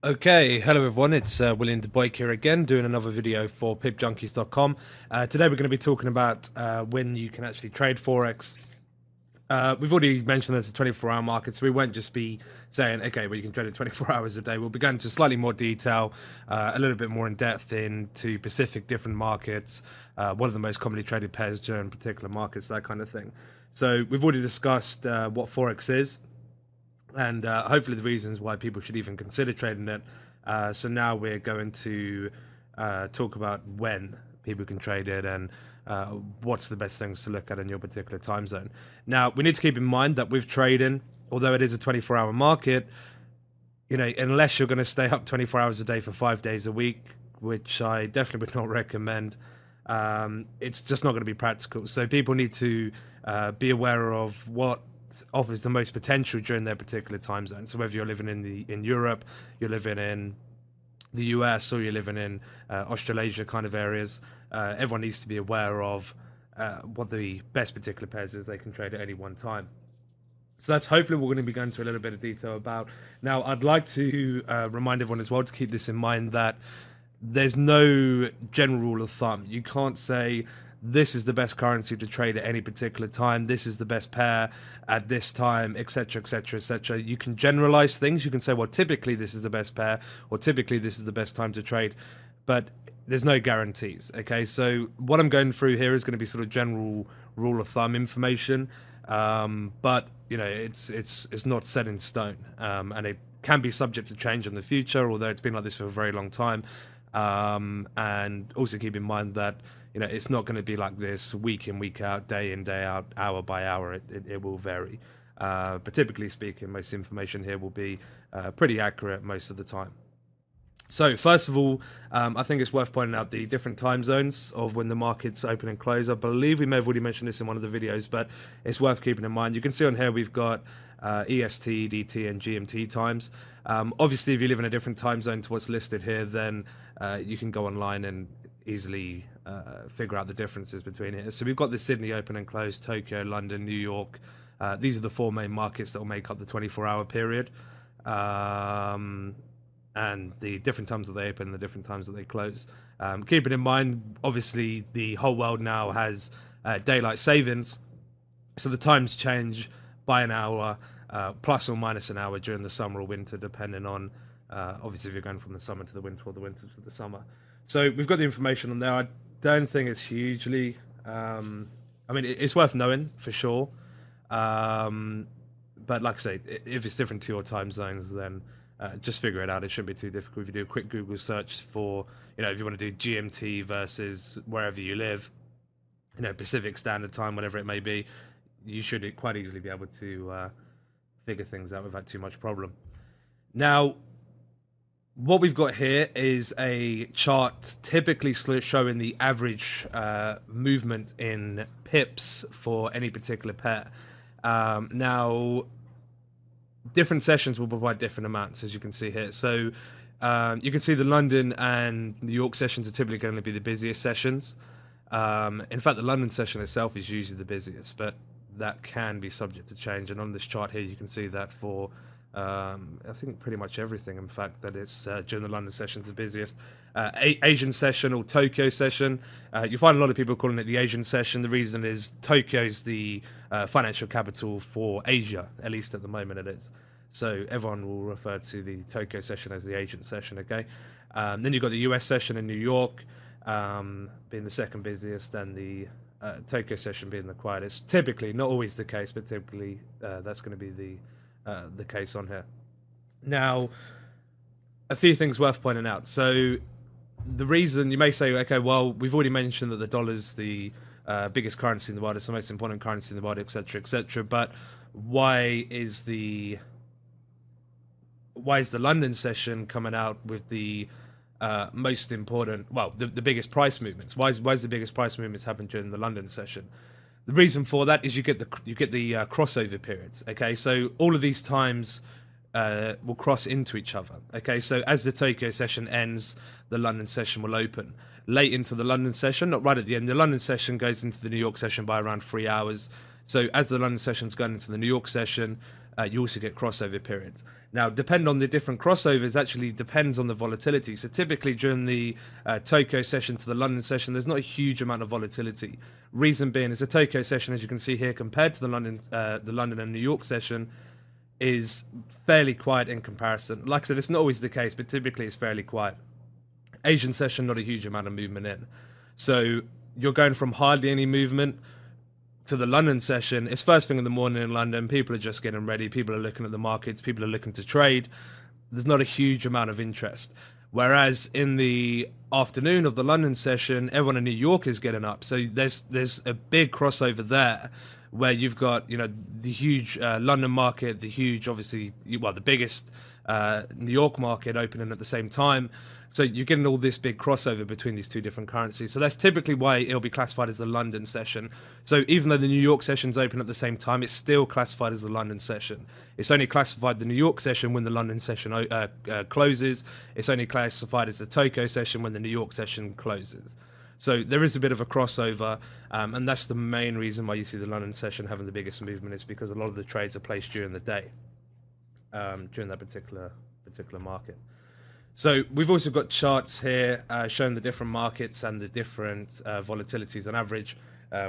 Okay, hello everyone, it's William DeBoyk here again, doing another video for pipjunkies.com. Today we're going to be talking about when you can actually trade Forex. We've already mentioned there's a 24-hour market, so we won't just be saying, okay, well, you can trade it 24 hours a day. We'll be going into slightly more detail, a little bit more in depth into specific different markets, what are the most commonly traded pairs during particular markets, that kind of thing. So we've already discussed what Forex is, and hopefully the reasons why people should even consider trading it. So now we're going to talk about when people can trade it and what's the best things to look at in your particular time zone. Now, we need to keep in mind that with trading, although it is a 24-hour market, you know, unless you're going to stay up 24 hours a day for 5 days a week, which I definitely would not recommend, it's just not going to be practical. So people need to be aware of what offers the most potential during their particular time zone. So whether you're living in Europe, you're living in the US, or you're living in Australasia kind of areas, everyone needs to be aware of what the best particular pairs is they can trade at any one time. So that's hopefully what we're going to be going into a little bit of detail about. Now, I'd like to remind everyone as well to keep this in mind that there's no general rule of thumb. You can't say this is the best currency to trade at any particular time, this is the best pair at this time, etc, etc, etc. You can generalize things. You can say, well, typically this is the best pair, or typically this is the best time to trade, but there's no guarantees. Okay, so what I'm going through here is going to be sort of general rule of thumb information, but you know, it's not set in stone, and it can be subject to change in the future, although it's been like this for a very long time. And also keep in mind that, you know, it's not going to be like this week in, week out, day in, day out, hour by hour. It will vary. But typically speaking, most information here will be pretty accurate most of the time. So first of all, I think it's worth pointing out the different time zones of when the markets open and close. I believe we may have already mentioned this in one of the videos, but it's worth keeping in mind. You can see on here we've got EST, DT, and GMT times. Obviously, if you live in a different time zone to what's listed here, then you can go online and easily figure out the differences between it. So we've got the Sydney open and close, Tokyo, London, New York. These are the four main markets that will make up the 24-hour period. And the different times that they open, the different times that they close. Keeping in mind, obviously, the whole world now has daylight savings, so the times change by an hour, plus or minus an hour during the summer or winter, depending on, obviously, if you're going from the summer to the winter or the winter to the summer. So we've got the information on there. I don't think it's hugely... I mean, it's worth knowing, for sure. But like I say, if it's different to your time zones, then just figure it out. It shouldn't be too difficult. If you do a quick Google search for, you know, if you want to do GMT versus wherever you live, you know, Pacific Standard Time, whatever it may be, you should quite easily be able to figure things out without too much problem. Now, what we've got here is a chart typically showing the average movement in pips for any particular pair. Now, different sessions will provide different amounts, as you can see here. So you can see the London and New York sessions are typically going to be the busiest sessions. In fact, the London session itself is usually the busiest, but that can be subject to change. And on this chart here, you can see that for I think pretty much everything, in fact, that it's during the London sessions the busiest. Asian session or Tokyo session, you find a lot of people calling it the Asian session. The reason is Tokyo's the financial capital for Asia, at least at the moment it is. So everyone will refer to the Tokyo session as the Asian session, okay? Then you've got the US session in New York being the second busiest, and the Tokyo session being the quietest. Typically, not always the case, but typically that's going to be the case on here. Now, a few things worth pointing out. So the reason you may say, okay, well, we've already mentioned that the dollar's the biggest currency in the world, it's the most important currency in the world, etc., etc. But why is the London session coming out with the most important, well, the biggest price movements? Why is the biggest price movements happen during the London session? The reason for that is you get the crossover periods. Okay, so all of these times will cross into each other. Okay, so as the Tokyo session ends, the London session will open. Late into the London session, not right at the end, the London session goes into the New York session by around 3 hours. So as the London session's going into the New York session, you also get crossover periods. Now, depend on the different crossovers actually depends on the volatility. So typically during the Tokyo session to the London session, there's not a huge amount of volatility. Reason being is the Tokyo session, as you can see here, compared to the London and New York session, is fairly quiet in comparison. Like I said, it's not always the case, but typically it's fairly quiet. Asian session, not a huge amount of movement in. So you're going from hardly any movement to the London session. It's first thing in the morning in London. People are just getting ready. People are looking at the markets. People are looking to trade. There's not a huge amount of interest. Whereas in the afternoon of the London session, everyone in New York is getting up. So there's a big crossover there where you've got, the huge London market, the huge, obviously, the biggest New York market opening at the same time. So you're getting all this big crossover between these two different currencies. So that's typically why it'll be classified as the London session. So even though the New York session's open at the same time, it's still classified as the London session. It's only classified the New York session when the London session closes. It's only classified as the Tokyo session when the New York session closes. So there is a bit of a crossover, and that's the main reason why you see the London session having the biggest movement, is because a lot of the trades are placed during the day, during that particular market. So we've also got charts here showing the different markets and the different volatilities on average.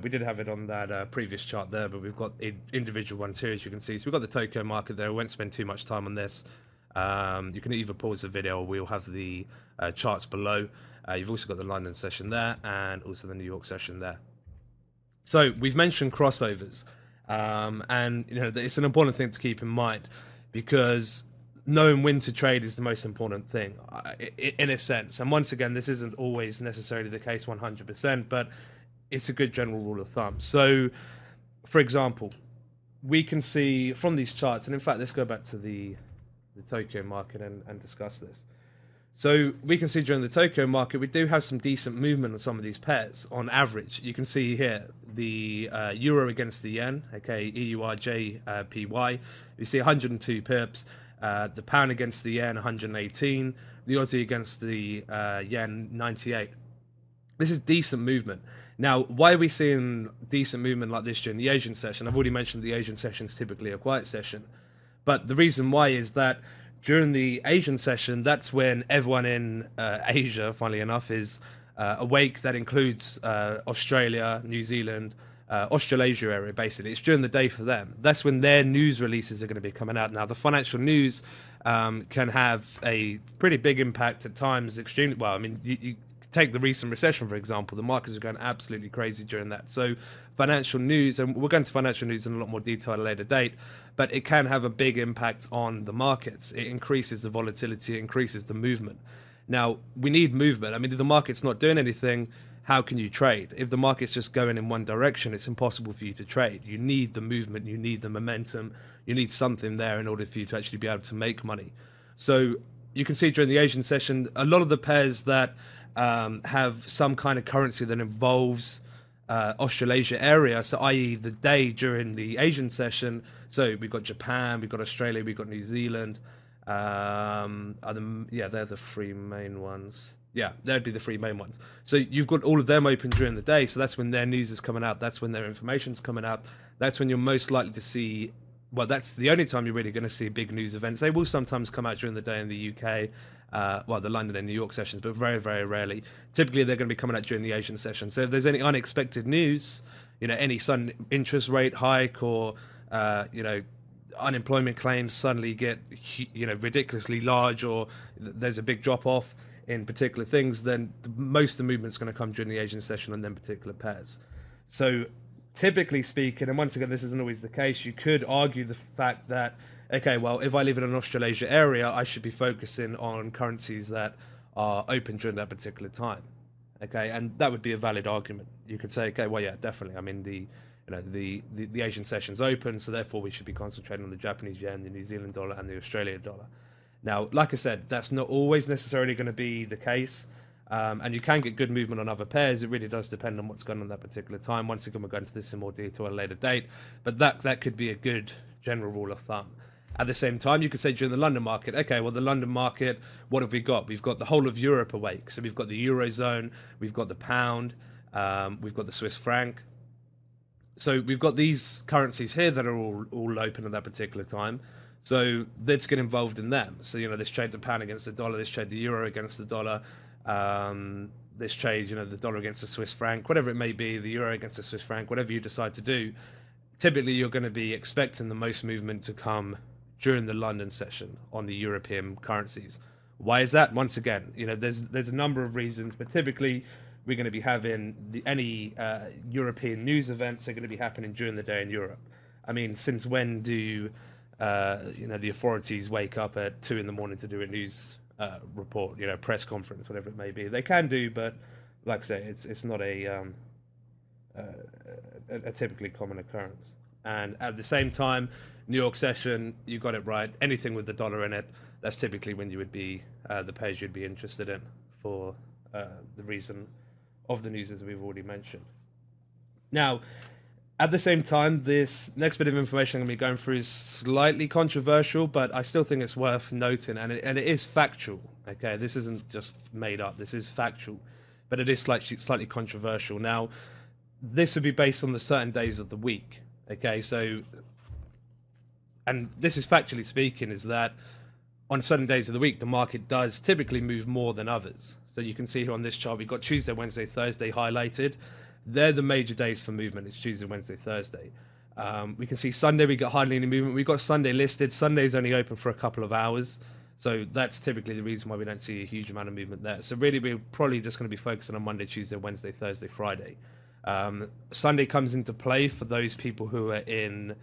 We did have it on that previous chart there, but we've got individual ones here, as you can see. So we've got the Tokyo market there. I won't spend too much time on this. You can either pause the video or we'll have the charts below. You've also got the London session there and also the New York session there. So we've mentioned crossovers, and it's an important thing to keep in mind, because knowing when to trade is the most important thing, in a sense. And once again, this isn't always necessarily the case 100%, but it's a good general rule of thumb. So, for example, we can see from these charts, and in fact, let's go back to the Tokyo market and discuss this. So we can see during the Tokyo market, we do have some decent movement on some of these pairs on average. You can see here the euro against the yen, okay, EURJPY. We see 102 pips. The pound against the yen, 118. The Aussie against the yen, 98. This is decent movement. Now, why are we seeing decent movement like this during the Asian session? I've already mentioned the Asian session is typically a quiet session. But the reason why is that during the Asian session, that's when everyone in Asia, funnily enough, is awake. That includes Australia, New Zealand, Australasia area, basically. It's during the day for them. That's when their news releases are going to be coming out. Now, the financial news can have a pretty big impact at times. Extremely well. I mean, you take the recent recession, for example. The markets are going absolutely crazy during that. So financial news, and we'll go into financial news in a lot more detail at a later date, but it can have a big impact on the markets. It increases the volatility, it increases the movement. Now, we need movement. I mean, if the market's not doing anything, how can you trade? If the market's just going in one direction, it's impossible for you to trade. You need the movement, you need the momentum, you need something there in order for you to actually be able to make money. So you can see during the Asian session, a lot of the pairs that have some kind of currency that involves Australasia area, so i.e. the day during the Asian session. So we've got Japan, we've got Australia, we've got New Zealand. They're the three main ones. Yeah, that'd be the three main ones. So you've got all of them open during the day, so that's when their news is coming out, that's when their information's coming out, that's when you're most likely to see, well, that's the only time you're really going to see big news events. They will sometimes come out during the day in the UK, the London and New York sessions, but very, very rarely. Typically, they're going to be coming out during the Asian session. So if there's any unexpected news, any sudden interest rate hike or, unemployment claims suddenly get, ridiculously large, or there's a big drop off in particular things, then most of the movement's going to come during the Asian session on them particular pairs. So typically speaking, and once again, this isn't always the case, you could argue the fact that, okay, well, if I live in an Australasia area, I should be focusing on currencies that are open during that particular time. Okay, and that would be a valid argument. You could say, okay, well, yeah, definitely. I mean, the Asian session's open, so therefore we should be concentrating on the Japanese yen, the New Zealand dollar, and the Australian dollar. Now, like I said, that's not always necessarily going to be the case, and you can get good movement on other pairs. It really does depend on what's going on at that particular time. Once again, we'll go into this in more detail at a later date, but that could be a good general rule of thumb. At the same time, you could say during the London market, okay, well, the London market, what have we got? We've got the whole of Europe awake. So we've got the Eurozone, we've got the pound, we've got the Swiss franc. So we've got these currencies here that are all open at that particular time. So let's get involved in them. So, this trade the pound against the dollar, this trade the euro against the dollar, this trade, the dollar against the Swiss franc, whatever it may be, the euro against the Swiss franc, whatever you decide to do. Typically, you're going to be expecting the most movement to come during the London session on the European currencies. Why is that? Once again, there's a number of reasons, but typically we're going to be having any European news events are going to be happening during the day in Europe. I mean, since when do the authorities wake up at 2 in the morning to do a news report, press conference, whatever it may be? They can do, but like I say, it's not a typically common occurrence. And at the same time, New York session, you got it right. Anything with the dollar in it, that's typically when you would be the page you'd be interested in for the reason of the news as we've already mentioned. Now, at the same time, this next bit of information I'm going to be going through is slightly controversial, but I still think it's worth noting, and it is factual. Okay, this isn't just made up. This is factual, but it is slightly controversial. Now, this would be based on the certain days of the week. Okay, so, and this is factually speaking, is that on certain days of the week, the market does typically move more than others. So you can see here on this chart, we've got Tuesday, Wednesday, Thursday highlighted. They're the major days for movement. It's Tuesday, Wednesday, Thursday. We can see Sunday, we got hardly any movement. We've got Sunday listed. Sunday's only open for a couple of hours. So that's typically the reason why we don't see a huge amount of movement there. So really, we're probably just going to be focusing on Monday, Tuesday, Wednesday, Thursday, Friday. Sunday comes into play for those people who are in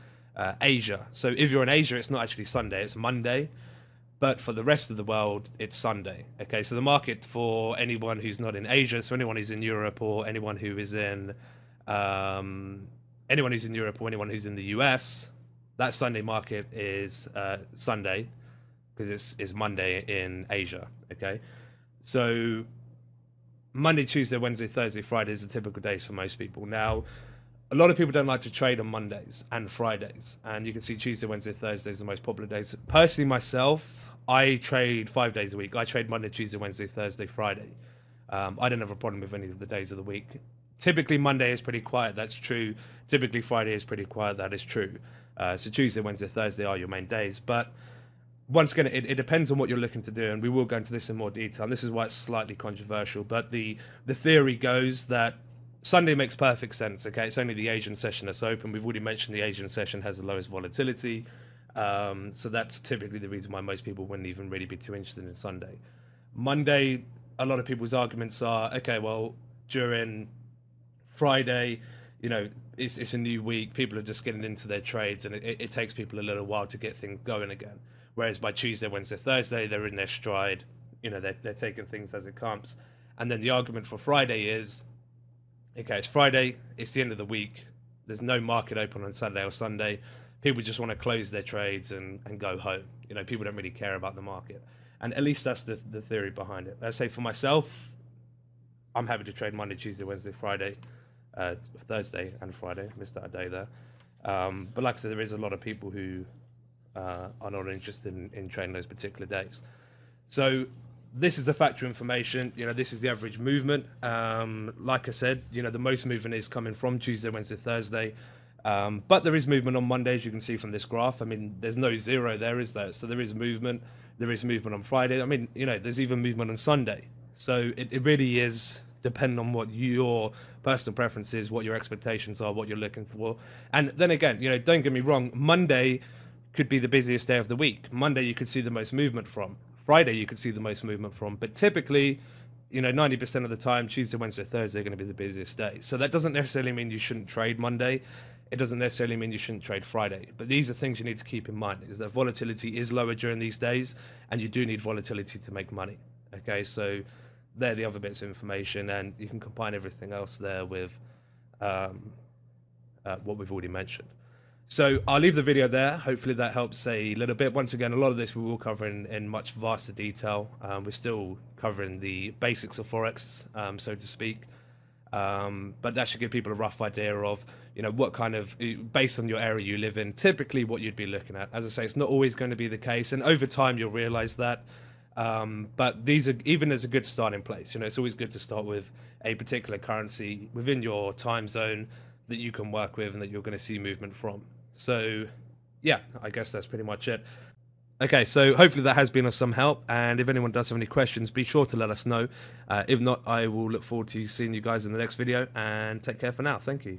Asia. So if you're in Asia, it's not actually Sunday, it's Monday. But for the rest of the world, it's Sunday. Okay, so the market for anyone who's not in Asia, so anyone who's in Europe or anyone who is in anyone who's in Europe or anyone who's in the US, that Sunday market is Sunday because it's Monday in Asia. Okay, so Monday, Tuesday, Wednesday, Thursday, Friday is the typical days for most people. Now, a lot of people don't like to trade on Mondays and Fridays, and you can see Tuesday, Wednesday, Thursday is the most popular days. Personally, myself, I trade 5 days a week. I trade Monday, Tuesday, Wednesday, Thursday, Friday. I don't have a problem with any of the days of the week. Typically, Monday is pretty quiet. That's true. Typically, Friday is pretty quiet. That is true. So Tuesday, Wednesday, Thursday are your main days. But once again, it depends on what you're looking to do, and we will go into this in more detail. And this is why it's slightly controversial. But the theory goes that Sunday makes perfect sense. Okay, it's only the Asian session that's open. We've already mentioned the Asian session has the lowest volatility. So that's typically the reason why most people wouldn't even really be too interested in Sunday. Monday, a lot of people's arguments are, okay, well, during Friday, it's a new week. People are just getting into their trades, and it takes people a little while to get things going again. Whereas by Tuesday, Wednesday, Thursday, they're in their stride. They're taking things as it comes. And then the argument for Friday is, okay, it's Friday, it's the end of the week. There's no market open on Saturday or Sunday. People just want to close their trades and go home. People don't really care about the market. And at least that's the theory behind it. Let's say for myself, I'm happy to trade Monday, Tuesday, Wednesday, Friday, Thursday and Friday. Missed out a day there. But like I said, there is a lot of people who are not interested in trading those particular days. So this is the factual information. This is the average movement. Like I said, the most movement is coming from Tuesday, Wednesday, Thursday. But there is movement on Monday, as you can see from this graph. I mean, there's no zero there, is there? So there is movement. There is movement on Friday. I mean, there's even movement on Sunday. So it really is depending on what your personal preference is, what your expectations are, what you're looking for. And then again, don't get me wrong, Monday could be the busiest day of the week. Monday you could see the most movement from. Friday you could see the most movement from. But typically, 90% of the time, Tuesday, Wednesday, Thursday are going to be the busiest days. So that doesn't necessarily mean you shouldn't trade Monday. It doesn't necessarily mean you shouldn't trade Friday. But these are things you need to keep in mind, is that volatility is lower during these days, and you do need volatility to make money. Okay, so they're the other bits of information, and you can combine everything else there with what we've already mentioned. So I'll leave the video there. Hopefully that helps a little bit. Once again, a lot of this we will cover in much vaster detail. We're still covering the basics of Forex, so to speak. But that should give people a rough idea of, what kind of, based on your area you live in, typically what you'd be looking at. As I say, it's not always going to be the case, and over time you'll realize that. But these are, even as a good starting place, it's always good to start with a particular currency within your time zone that you can work with and that you're going to see movement from. So yeah, I guess that's pretty much it. Okay, so hopefully that has been of some help, and if anyone does have any questions, be sure to let us know. If not, I will look forward to seeing you guys in the next video, and take care for now. Thank you.